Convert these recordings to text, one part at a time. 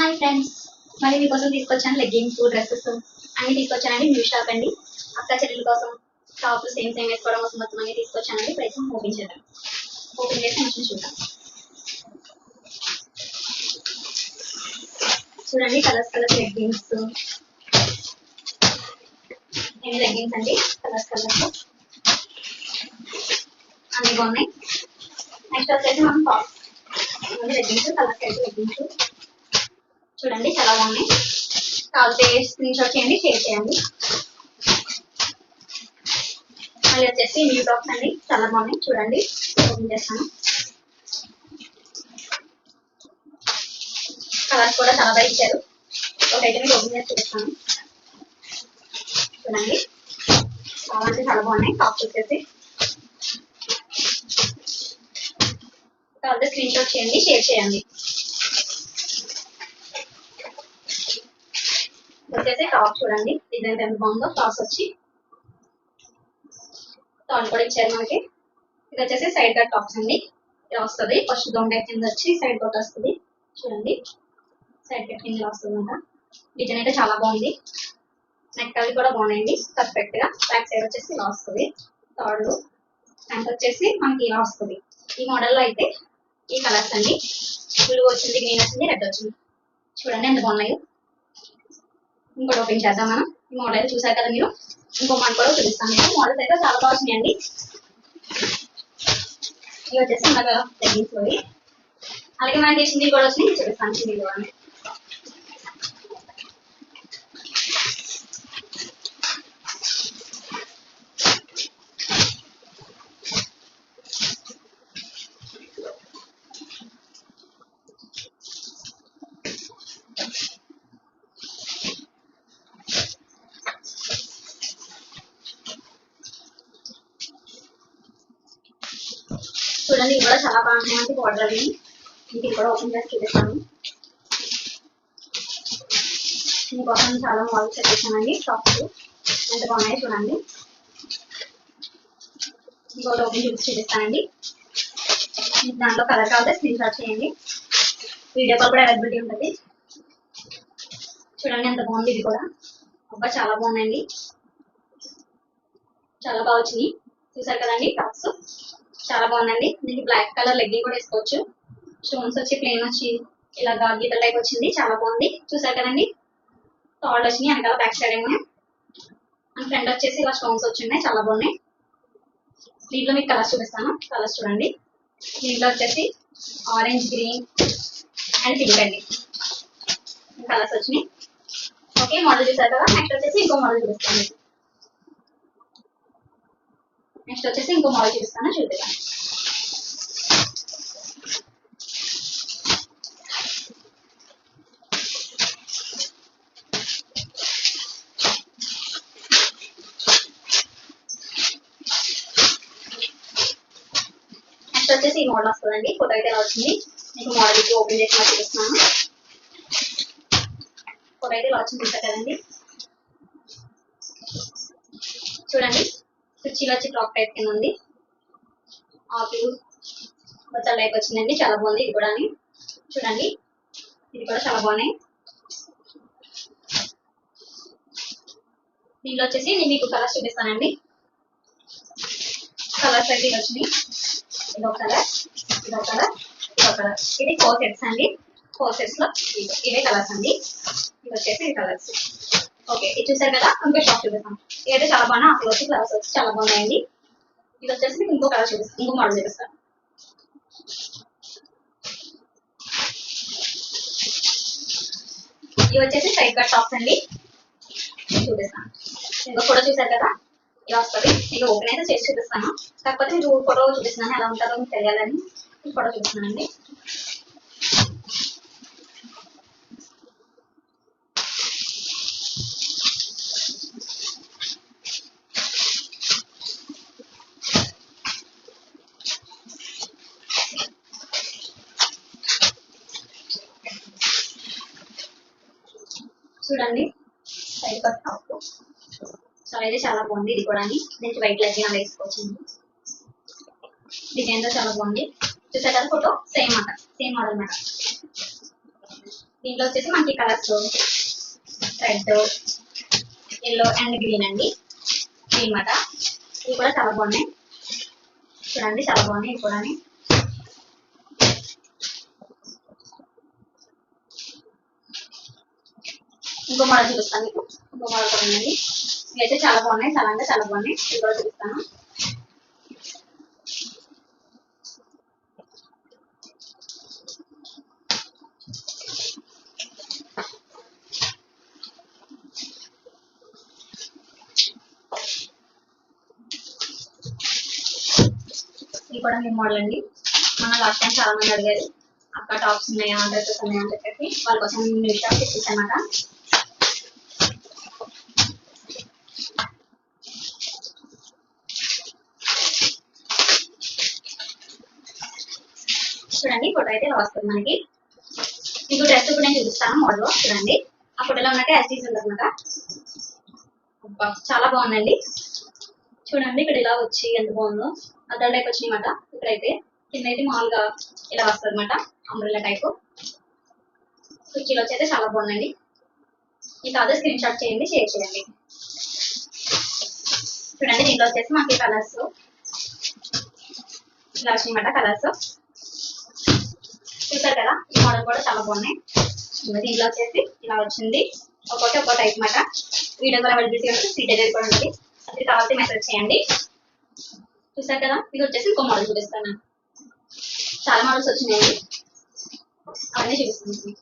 Hi friends, మరి మీకోసం తీసుకొచ్చాను లెగ్గిన్స్ డ్రెస్సెస్ అన్ని తీసుకొచ్చానండి. న్యూ స్టాక్ అండి. అక్క చెల్లెల కోసం టాప్ సేమ్ వేసుకోవడం కోసం మొత్తం అన్ని తీసుకొచ్చానండి. ప్రయత్నం ఓపెన్ చేద్దాం. ఓపెన్ చేసి మంచిగా చూద్దాం. చూడండి, కలర్స్ లెగ్గిన్స్. ఎన్ని లెగ్గిన్స్ అండి, కలర్స్ అన్ని బాగున్నాయి. నెక్స్ట్ వచ్చేసి మనం టాప్స్ లెగ్గిన్స్, కలర్స్ లెగ్గిన్స్ చూడండి చాలా బాగున్నాయి. కావాలంటే స్క్రీన్ షాట్ చేయండి, షేర్ చేయండి. మళ్ళీ వచ్చేసి న్యూ టాప్స్ అండి, చాలా బాగున్నాయి. చూడండి, ఓపెన్ చేస్తాను. కలర్స్ కూడా చాలా బాగా ఇచ్చారు. ఒకైతే మీకు ఓపెన్ చేసి చూపిస్తాను. చూడండి, చాలా అంటే చాలా బాగున్నాయి. టాప్స్ వచ్చేసి కావాలంటే స్క్రీన్ షాట్ చేయండి, షేర్ చేయండి. వచ్చేసి టాప్ చూడండి, డిజైన్ ఎంత బాగుందో. టాప్స్ వచ్చి టాప్ కూడా ఇచ్చారు మనకి. ఇది వచ్చేసి సైడ్ కట్ టాప్స్ అండి. ఇలా వస్తుంది. ఫస్ట్ డౌన్ టైప్ కింద వచ్చి సైడ్ కట్ వస్తుంది. చూడండి, సైడ్ కట్ కింద వస్తుంది అనమాట. డిజైన్ అయితే చాలా బాగుంది. నెక్ అవి కూడా బాగున్నాయండి, పర్ఫెక్ట్ గా. బ్యాక్ సైడ్ వచ్చేసి ఇలా వస్తుంది. థర్డ్ ప్యాంట్ వచ్చేసి మనకి ఇలా వస్తుంది. ఈ మోడల్ లో అయితే ఈ కలర్స్ అండి, బ్లూ వచ్చింది, గ్రీన్ వచ్చింది, రెడ్ వచ్చింది. చూడండి ఎంత బాగున్నాయో. ఇంకోటి ఓపెన్ చేద్దాం మనం. ఈ మోడల్ అయితే చూసారు కదా మీరు. ఇంకో మోడల్ కూడా చూపిస్తాను. నేను మోడల్స్ అయితే చాలా బాగా వచ్చినాయండి. ఇవి వచ్చేసి మన లెగ్గిన్స్ అవి. అలాగే మనకి చిందీలు కూడా వచ్చినాయి, చూపిస్తాను. చిందీలు కూడా చూడండి. ఇవి కూడా చాలా బాగున్నాయి. బార్డర్ అవి ఇది కూడా ఓపెన్ చేసి చూపిస్తాను. మీకోసం చాలా మోడల్స్ తెప్పించానండి. టాప్స్ ఎంత బాగున్నాయి చూడండి. ఇంకోటి ఓపెన్ చేసి చూపిస్తానండి. దాంట్లో కలర్ కావాలంటే స్క్రీన్ షాట్ చేయండి. వీడియో కాల్ కూడా అవైలబిలిటీ ఉంటుంది. చూడండి ఎంత బాగుంది. ఇది కూడా అబ్బా చాలా బాగున్నాయండి, చాలా బాగా వచ్చినాయి. చూసారు కదండి, టాప్స్ చాలా బాగుందండి. దీనికి బ్లాక్ కలర్ లెగ్గింగ్ కూడా వేసుకోవచ్చు. స్టోన్స్ వచ్చి ప్లేన్ వచ్చి ఇలా గీత టైప్ వచ్చింది, చాలా బాగుంది. చూసారు కదండి, థాడ్ వచ్చినాయి. వెనకాల బ్యాక్ సైడ్ ఏమో మన ఫ్రంట్ వచ్చేసి ఇలా స్టోన్స్ వచ్చినాయి, చాలా బాగున్నాయి. దీంట్లో మీకు కలర్స్ చూపిస్తాను. కలర్స్ చూడండి. దీంట్లో వచ్చేసి ఆరెంజ్, గ్రీన్ అండ్ పింక్ అండి కలర్స్ వచ్చినాయి. ఓకే, మోడల్ చూసారు కదా. నెక్స్ట్ వచ్చేసి ఇంకో మోడల్ చూపిస్తాను. చూద్దాం. నెక్స్ట్ వచ్చేసి ఈ మోడల్ వస్తుందండి. ఫోటో అయితే ఎలా వచ్చింది మీకు మోడల్ ఇది ఓపెన్ చేసి చూపిస్తున్నాను. ఫోటో అయితే ఇలా వచ్చింది, చూసారు కదండి. చూడండి, కుర్చీలో వచ్చి ఫ్రాక్ టైప్ కింద ఉంది. ఆకులు బచ్చల టైప్ వచ్చిందండి, చాలా బాగుంది. ఇది కూడా చూడండి, ఇది కూడా చాలా బాగున్నాయి. దీంట్లో వచ్చేసి నేను మీకు కలర్స్ చూపిస్తానండి. కలర్స్ అయితే వచ్చినాయి. ఇదొక కలర్, ఇదొక కలర్, ఇదొక కలర్. ఇది 4 సెట్స్ అండి. 4 సెట్స్ లో ఇవే కలర్స్ అండి. ఇది వచ్చేసి ఈ కలర్స్. ఓకే, ఇది చూసారు కదా. ఇంకో షాప్ చూపిస్తాం. ఇదైతే చాలా బాగున్నా. అప్పుడు వచ్చి కలర్స్ వచ్చి చాలా బాగున్నాయండి. ఇది వచ్చేసి మీకు ఇంకో కలర్ చూపిస్తాను, ఇంకో మోడల్ చూపిస్తాను. ఇవి వచ్చేసి సైడ్ కట్ టాప్స్ అండి, చూపిస్తాను. ఇంకో ఫోటో చూసారు కదా, ఇలా వస్తుంది. నేను ఓపెన్ అయితే చేసి చూపిస్తాను. కాకపోతే మీరు ఫోటో చూపిస్తున్నాను, ఎలా ఉంటారో మీకు తెలియాలని ఫోటో చూపిస్తున్నానండి. చూడండి, సైడ్ కట్ టాప్ చాలా అయితే చాలా బాగుంది. ఇది కూడా దీనికి వైట్ లెగ్గిన్ అలా వేసుకోవచ్చు. డిజైన్ తో చాలా బాగుంది. చూసారు కదా, ఫోటో సేమ్ మాట, సేమ్ మోడల్ మాట. దీంట్లో వచ్చేసి మనకి colours red, yellow and green అండి. గ్రీన్ మాట ఇవి కూడా చాలా బాగున్నాయి. చూడండి చాలా బాగున్నాయి ఇవి కూడా. ఇంకో మోడల్ చూపిస్తాను మీకు. ఇంకో మోడల్ కూడా ఉందండి. ఇవైతే చాలా బాగున్నాయి, చాలా అంటే చాలా బాగున్నాయి. ఇవి కూడా చూపిస్తాను. ఇది కూడా మీ మోడల్ అండి. మన లాస్ట్ టైం చాలా మంది అడిగారు అక్క టాప్స్ ఉన్నాయా, డ్రెస్సెస్ ఉన్నాయా అని చెప్పేసి వాళ్ళ కోసం న్యూ షాప్ తెప్పించామాట. చూడండి ఫోటో అయితే ఇలా వస్తుంది మనకి. మీకు డ్రెస్ కూడా నేను చూపిస్తాను మోడల్. చూడండి ఆ ఫోటోలో ఉన్నట్టే యాస్టీస్ ఉంటుంది అనమాట. చాలా బాగుందండి. చూడండి ఇక్కడ ఇలా వచ్చి ఎంత బాగుందో. అద్దాల టైప్ వచ్చినాయి అనమాట. ఇక్కడైతే కింద అయితే మామూలుగా ఇలా వస్తుంది అనమాట, అంబ్రెల్లా టైప్. కుర్చీలో వచ్చి అయితే చాలా బాగుందండి. మీకు అదే స్క్రీన్ షాట్ చేయండి, షేర్ చేయండి. చూడండి దీంట్లో వచ్చేసి మనకి కలర్స్ ఇలా వచ్చినాయన్నమాట. కలర్స్ చూసారు కదా, ఈ మోడల్ కూడా చాలా బాగున్నాయి. దీంట్లో వచ్చేసి ఇలా వచ్చింది, ఒక్కో టైప్ మాట. వీడియో కూడా అవైలబిలిటీ ఉంటుంది, ఫ్రీ డెలివరీ కూడా ఉంటుంది. అది కావాల్సి మెసేజ్ చేయండి. చూసారు కదా, ఇది వచ్చేసి ఇంకో మోడల్ చూపిస్తాను. చాలా మోడల్స్ వచ్చినాయండి, అవన్నీ చూపిస్తాను.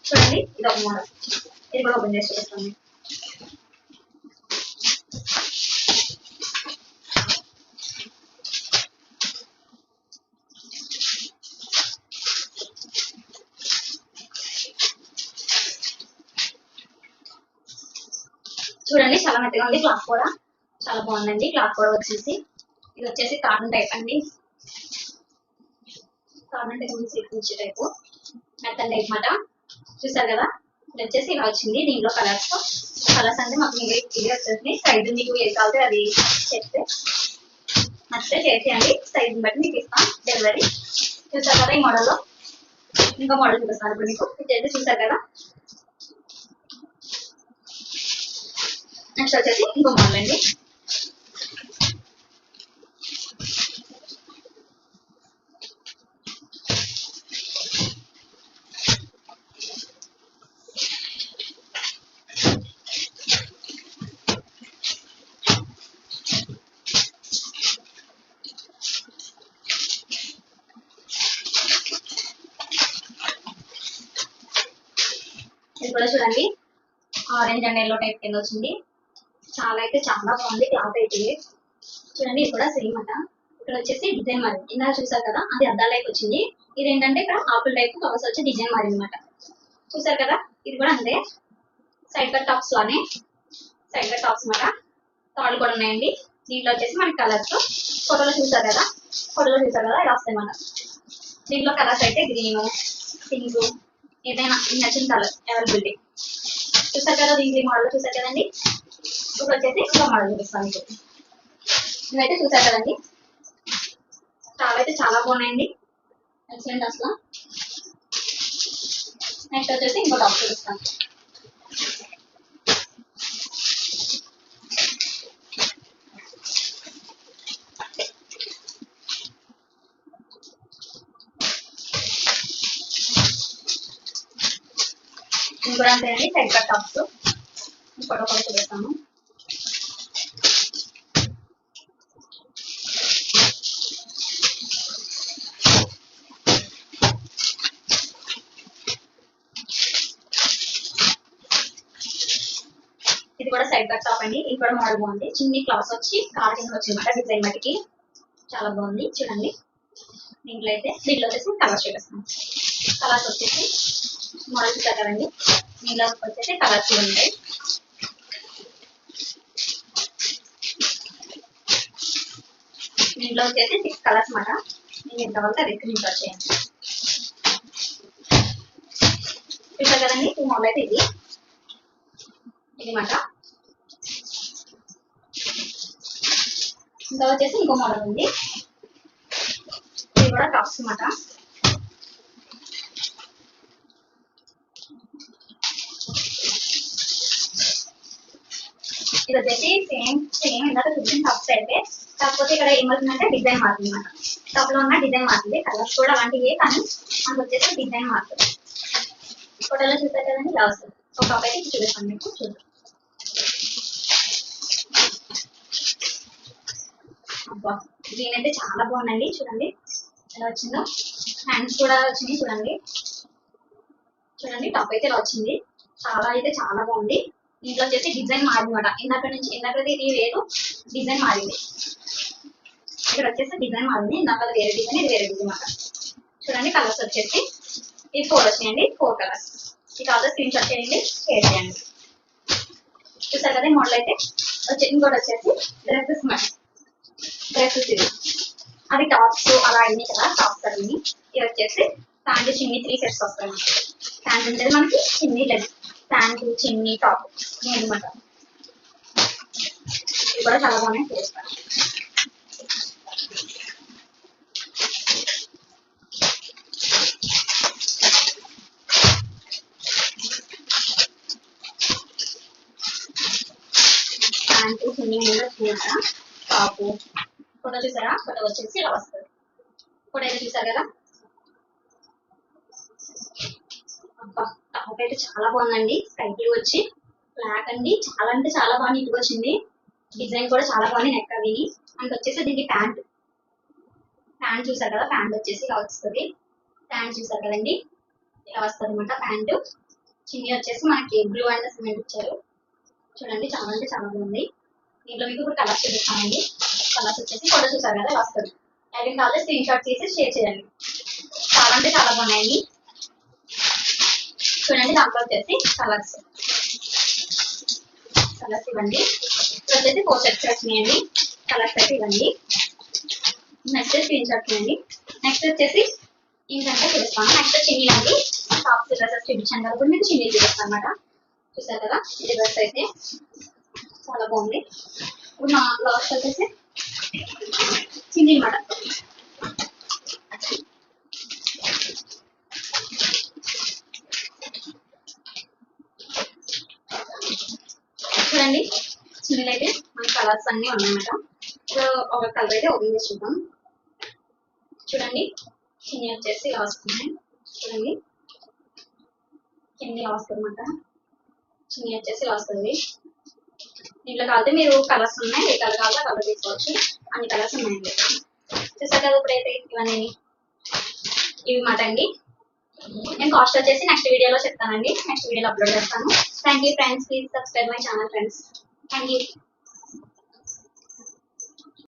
చూడండి ఇది ఒక మోడల్, ఇది కూడా ఓపెన్ చేసి చూపిస్తాను. చూడండి చాలా మెత్తగా ఉంది, క్లాత్ కూడా చాలా బాగుందండి. క్లాత్ కూడా వచ్చేసి ఇది వచ్చేసి కాటన్ టైప్ అండి. కాటన్ టైప్ నుంచి టైపు మెత్తన్ టైప్ మాట. చూసారు కదా, ఇది వచ్చేసి ఇలా వచ్చింది. దీంట్లో కలర్స్ అంటే మాకు ఇది వచ్చేసి సైజ్ మీకు ఏది కావాలి అది చెప్తే నచ్చితే చేసేయండి. సైజ్ బట్టి మీకు ఇస్తాం డెలివరీ. చూసారు కదా, ఈ మోడల్లో ఇంకో మోడల్ చూపిస్తాను ఇప్పుడు మీకు. ఇది చూసారు కదా, నెక్స్ట్ వచ్చేసి ఇంకో మోడల్ అండి. ఇది కూడా చూడండి ఆరెంజ్ అండ్ ఎల్లో టైప్ కింద వచ్చింది. చాలా అయితే చాలా బాగుంది క్లాత్ అయితే. చూడండి ఇది కూడా సేమ్ అట. ఇక్కడ వచ్చేసి డిజైన్ మారింది. ఇందాక చూసారు కదా, అది అద్దాల టైప్ వచ్చింది. ఇది ఏంటంటే ఇక్కడ ఆపిల్ టైప్ కవర్స్ వచ్చి డిజైన్ మారింది అనమాట. చూసారు కదా, ఇది కూడా అంతే. సైడ్ కట్ టాప్స్ లానే సైడ్ కట్ టాప్స్ అనమాట. తాళ్ళు కూడా ఉన్నాయండి. దీంట్లో వచ్చేసి మనకి కలర్స్ ఫోటోలో చూసారు కదా, ఇలా వస్తాయి అన్నమాట. దీంట్లో కలర్స్ అయితే గ్రీన్, పింక్, ఏదైనా నచ్చిన కలర్ అవైలబిలిటీ. చూసారు కదా, దీంట్లో మోడల్ చూసారు కదండి. ఇప్పుడు వచ్చేసి ఇంకో మోడల్ చూపిస్తాను మీకు. ఇవైతే చూసారు కదండి, చాలా అయితే చాలా బాగున్నాయండి, ఎక్సలెంట్ అసలు. నెక్స్ట్ వచ్చేసి ఇంకో టాప్ చూపిస్తాను. ఇంకో అంతే అండి, సైడ్ కట్ టాప్స్. ఫోటో కూడా చూపిస్తాను. ఇది కూడా సైడ్ కట్ టాప్ అండి. ఇది కూడా మోడల్ బాగుంది. చిన్ని క్లాస్ వచ్చి కార్ కింద వచ్చిందన్నమాట, డిజైన్ మట్టికి చాలా బాగుంది. చూడండి దీంట్లో వచ్చేసి కలర్స్ చూపిస్తాను. కలర్స్ వచ్చేసి మోడల్ చూసారు కదండి, దీంట్లో వచ్చేసి కలర్స్ ఉంటాయి. దీంట్లో వచ్చేసి 6 కలర్స్ మాట. నేను ఎంత వరకు అది స్క్రీన్ షాట్ చేయండి. చూసారు కదండి, ఈ మోడల్ అయితే ఇది మాట. ఇంకా వచ్చేసి ఇంకో మోడల్ ఉంది. ఇది కూడా టాప్స్ అన్నమాట. ఇది వచ్చేసి సేమ్ ఇందాక చూసిన టాప్స్ అయితే, కాకపోతే ఇక్కడ ఏమవుతుందంటే డిజైన్ మారుతుంది అనమాట. టాప్ లో ఉన్న డిజైన్ మారుతుంది, కలర్స్ కూడా అలాంటివి, కానీ మనకు వచ్చేసి డిజైన్ మారుతుంది. ఫోటోలో చూసారు కదండి ఇలా వస్తుంది. ఒక టాప్ అయితే చూపిస్తాను మీకు, చూద్దాం. అబ్బా గ్రీన్ అయితే చాలా బాగుందండి, చూడండి ఎలా వచ్చిందో. హ్యాండ్స్ కూడా వచ్చింది చూడండి. చూడండి టాప్ అయితే ఇలా వచ్చింది, చాలా అయితే చాలా బాగుంది. దీంట్లో వచ్చేసి డిజైన్ మారిందన్నమాట. ఇందాకది ఇది వేరు డిజైన్ మారింది. ఇక్కడ వచ్చేసి డిజైన్ మారింది, ఇందాక వేరే డిజైన్, ఇది వేరే డిజైన్ అన్నమాట. చూడండి కలర్స్ వచ్చేసి ఈ 4 వచ్చినాయండి, 4 కలర్స్. ఈ కలర్ స్క్రీన్ షాట్ చేయండి, షేర్ చేయండి. చూసారు కదా మోడల్ అయితే ఇంకోటి వచ్చేసి డ్రెస్సెస్ ఇది. అవి టాప్స్ అలా అయినాయి కదా, టాప్స్ అవి. ఇది వచ్చేసి ప్యాంట్ చిన్ని 3 సెట్స్ వస్తాయి. ప్యాంట్ ఉంటుంది మనకి, చిన్ని లేదు, ప్యాంట్ చిన్ని టాప్ అనమాట. ఇది కూడా చాలా బాగున్నాయి, చేస్తాను. ప్యాంటు చిన్ని మీద చూసారా, టాపు. ఫోటో చూసారా, ఫోటో వచ్చేసి ఇలా వస్తుంది. ఫోటో అయితే చూసారు కదా. అబ్బా టాప్ అయితే చాలా బాగుందండి, స్కై బ్లూ వచ్చి బ్లాక్ అండి, చాలా అంటే చాలా బాగా నీట్గా వచ్చింది. డిజైన్ కూడా చాలా బాగుంది, నెక్ అవి. అండ్ వచ్చేసి దీనికి ప్యాంట్ చూసారు కదా, ప్యాంట్ వచ్చేసి ఇలా వస్తుంది. ప్యాంట్ చూసారు కదండి, ఇలా వస్తుంది అనమాట ప్యాంటు. చిన్ని వచ్చేసి మనకి బ్లూ అండ్ సిమెంట్ ఇచ్చారు. చూడండి చాలా అంటే చాలా బాగుంది. దీంట్లో మీకు ఇప్పుడు కలర్స్ చూపిస్తానండి. కలర్స్ వచ్చేసి ఫోటో చూసారు కదా ఇలా వస్తుంది. ఐరన్ కావాలి, స్క్రీన్ షాట్ తీసి షేర్ చేయండి. చాలా అంటే చాలా బాగున్నాయి. చూడండి దాంట్లో వచ్చేసి కలర్స్ ఇవ్వండి. ఇప్పుడు వచ్చేసి 4 సెట్స్ వచ్చినాయండి. కలర్స్ అయితే ఇవ్వండి. నెక్స్ట్ స్క్రీన్ షాట్ చేయండి. నెక్స్ట్ వచ్చేసి ఏంటంటే చూపిస్తాను. నెక్స్ట్ చిన్నీలండి, టాప్స్ డ్రెస్సెస్ చూపించాను కదా, మీకు చిన్నీలు చూపిస్తాను అనమాట. చూసారు కదా ఇది డ్రెస్ అయితే చాలా బాగుంది. ఇప్పుడు నా లాస్ట్ వచ్చేసి చిన్ని అనమాట. చూడండి చిన్నీలు అయితే మన కలర్స్ అన్ని ఉన్నాయన్నమాట. ఇప్పుడు ఒక కలర్ అయితే ఓపెన్ చేసి చూద్దాం. చూడండి చిన్ని వచ్చేసి ఇలా వస్తున్నాయి. చూడండి చిన్ని ఇలా వస్తుంది అనమాట. చిన్ని వచ్చేసి ఇలా వస్తుంది. దీంట్లో కావాలంటే మీరు కలర్స్ ఉన్నాయి, ఏ కలర్ కావాలో కలర్ తీసుకోవచ్చు. అన్ని కలర్స్ ఉన్నాయండి. చూసారు కదా ఇప్పుడైతే ఇవన్నీ ఇవి మాట అండి. నేను కాస్ట్ వచ్చేసి నెక్స్ట్ వీడియోలో చెప్తానండి, నెక్స్ట్ వీడియోలో అప్లోడ్ చేస్తాను. Thank you friends, please subscribe my channel friends. Thank you.